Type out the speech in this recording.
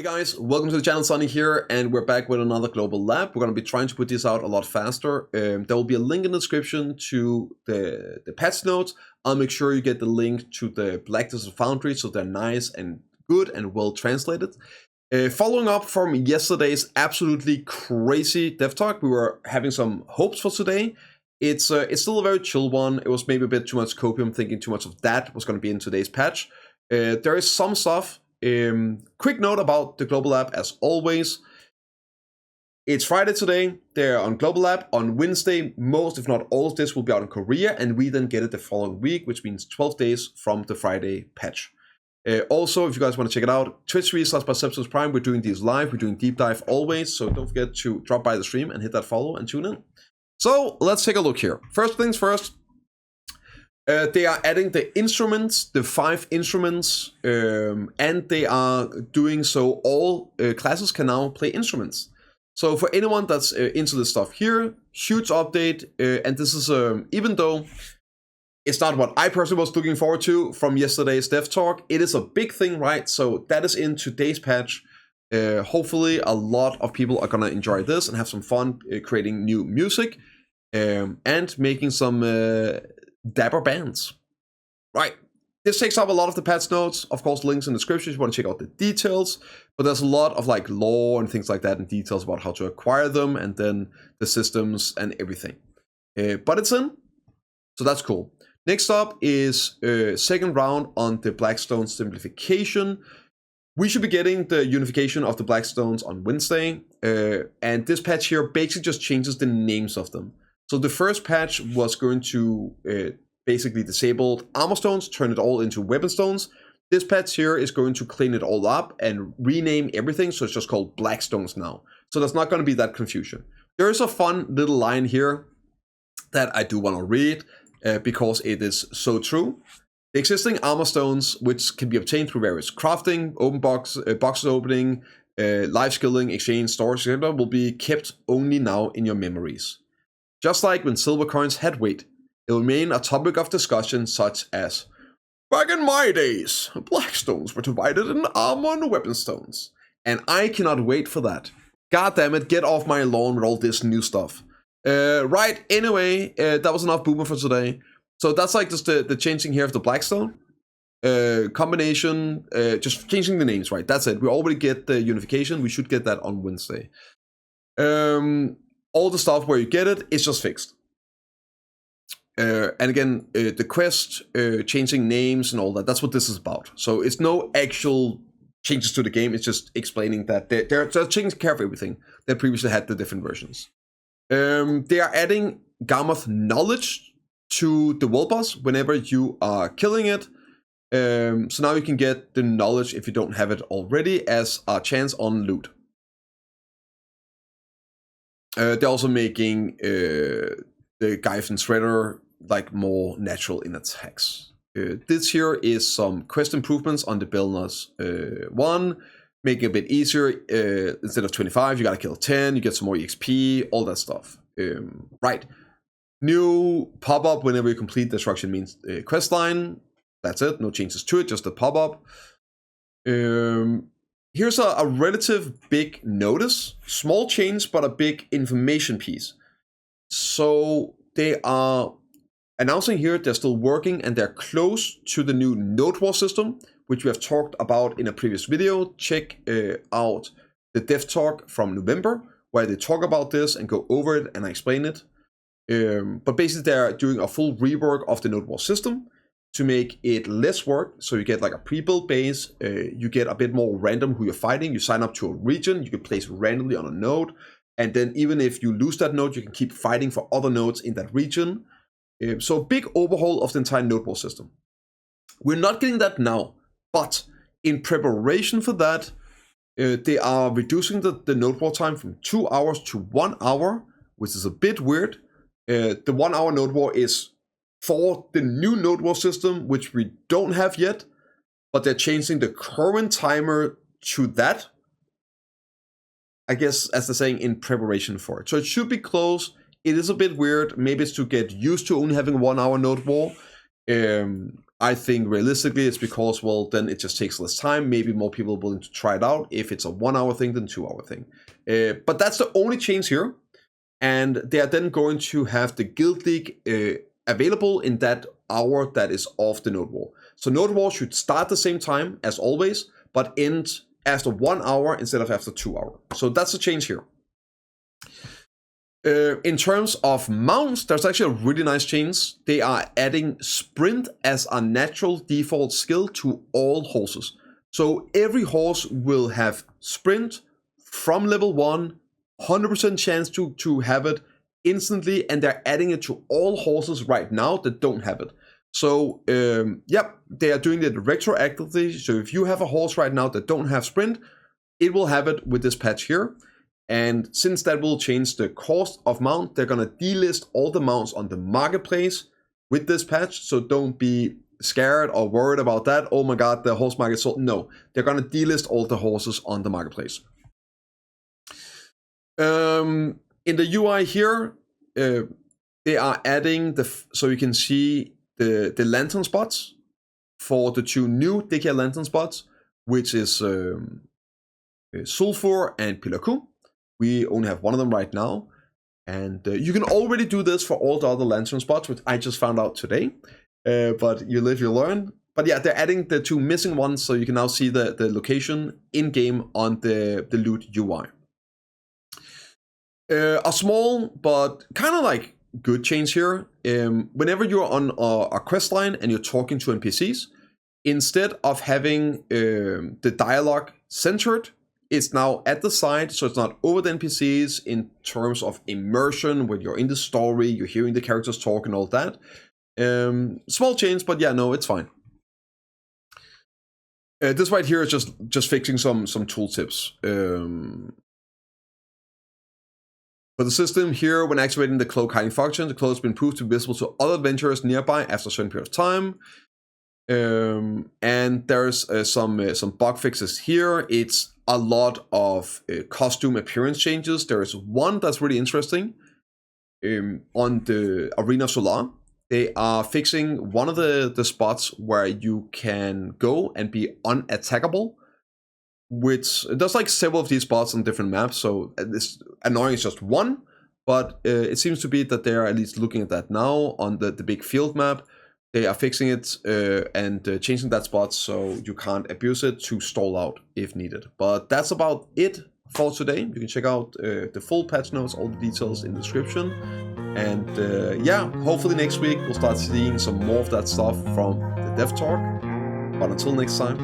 Guys, welcome to the channel. Sonny here, and we're back with another global lab. We're going to be trying to put this out a lot faster. There will be a link in the description to the patch notes. I'll make sure you get the link to the Blackstone Foundry, so they're nice and good and well translated. Following up from yesterday's absolutely crazy dev talk, we were having some hopes for today. It's still a very chill one. It was maybe a bit too much copium, thinking too much of that was going to be in today's patch. There is some stuff. Quick note about the Global Lab, as always. It's Friday today. They're on Global Lab. On Wednesday, most, if not all of this will be out in Korea, and we then get it the following week, which means 12 days from the Friday patch. Also, if you guys want to check it out, Twitch.tv/bprimegaming. We're doing these live. We're doing deep dive always, so don't forget to drop by the stream and hit that follow and tune in. So let's take a look here. First things first. They are adding the instruments, the 5 instruments, and they are doing so all classes can now play instruments. So for anyone that's into this stuff here, huge update, and this is, even though it's not what I personally was looking forward to from yesterday's dev talk, it is a big thing, right? So that is in today's patch. Hopefully a lot of people are gonna enjoy this and have some fun creating new music and making some dapper bands. Right. This takes up a lot of the patch notes. Of course, links in the description if you want to check out the details. But there's a lot of like lore and things like that and details about how to acquire them and then the systems and everything. But it's in. So that's cool. Next up is second round on the Blackstone simplification. We should be getting the unification of the Blackstones on Wednesday. And this patch here basically just changes the names of them. So the first patch was going to basically disable armor stones, turn it all into weapon stones. This patch here is going to clean it all up and rename everything, so it's just called Blackstones now. So there's not going to be that confusion. There is a fun little line here that I do want to read because it is so true. The existing armor stones, which can be obtained through various crafting, open boxes opening, life skilling, exchange, storage, etc., will be kept only now in your memories. Just like when silver coins had weight, it will remain a topic of discussion such as, back in my days, Blackstones were divided in armor and weapon stones. And I cannot wait for that. God damn it, get off my lawn with all this new stuff. Right, anyway, that was enough boomer for today. So that's like just the changing here of the Blackstone. Combination, just changing the names, right? That's it. We already get the unification. We should get that on Wednesday. All the stuff where you get it is just fixed. And again, the quest, changing names and all that, that's what this is about. So it's no actual changes to the game, it's just explaining that they're taking care of everything that previously had the different versions. They are adding Garmoth knowledge to the world boss whenever you are killing it. So now you can get the knowledge if you don't have it already as a chance on loot. They're also making the Gyfin Shredder like more natural in attacks. This here is some quest improvements on the Belnas 1, making it a bit easier. Instead of 25, you gotta kill 10, you get some more EXP, all that stuff. Right. New pop-up whenever you complete the Destruction Means quest line. That's it, no changes to it, just a pop-up. Here's a relative big notice. Small change, but a big information piece. So they are announcing here they're still working and they're close to the new Node War system, which we have talked about in a previous video. Check out the dev talk from November, where they talk about this and go over it and I explain it. But basically they're doing a full rework of the Node War system to make it less work, so you get like a pre-built base, you get a bit more random who you're fighting, you sign up to a region, you can place randomly on a node, and then even if you lose that node, you can keep fighting for other nodes in that region. So a big overhaul of the entire node war system. We're not getting that now, but in preparation for that, they are reducing the node war time from 2 hours to 1 hour, which is a bit weird. The 1 hour node war is for the new node war system, which we don't have yet, but they're changing the current timer to that. I guess, as they're saying, in preparation for it. So it should be close. It is a bit weird. Maybe it's to get used to only having 1 hour node war. I think realistically it's because, well, then it just takes less time. Maybe more people are willing to try it out if it's a 1 hour thing than 2 hour thing. But that's the only change here. And they are then going to have the Guild League available in that hour that is off the Node War. So Node War should start the same time as always, but end after 1 hour instead of after 2 hours. So that's the change here. In terms of mounts, there's actually a really nice change. They are adding sprint as a natural default skill to all horses. So every horse will have sprint from level 1, 100% chance to have it instantly, and they're adding it to all horses right now that don't have it. So, yep, they are doing it retroactively. So if you have a horse right now that don't have sprint, it will have it with this patch here. And since that will change the cost of mount, they're going to delist all the mounts on the marketplace with this patch. So don't be scared or worried about that. Oh my God, the horse market sold. No, they're going to delist all the horses on the marketplace. In the UI here, they are adding so you can see the lantern spots for the 2 new Dikia lantern spots, which is Sulfur and Pilaku. We only have one of them right now. And you can already do this for all the other lantern spots, which I just found out today. But you live, you learn. But yeah, they're adding the 2 missing ones, so you can now see the location in-game on the loot UI. A small but kind of like good change here. Whenever you're on a quest line and you're talking to NPCs, instead of having the dialogue centered, it's now at the side, so it's not over the NPCs in terms of immersion, when you're in the story, you're hearing the characters talk and all that. Small change, but yeah, no, it's fine. This right here is just fixing some tooltips. For the system here, when activating the cloak hiding function, the cloak has been proved to be visible to other adventurers nearby after a certain period of time. And there's some bug fixes here. It's a lot of costume appearance changes. There is one that's really interesting. On the Arena Solar, they are fixing one of the spots where you can go and be unattackable, which there's like several of these spots on different maps, so it's annoying. It's just one, but it seems to be that they are at least looking at that now on the big field map. They are fixing it and changing that spot so you can't abuse it to stall out if needed. But that's about it for today. You can check out the full patch notes, all the details in the description. And yeah, hopefully next week we'll start seeing some more of that stuff from the Dev Talk. But until next time,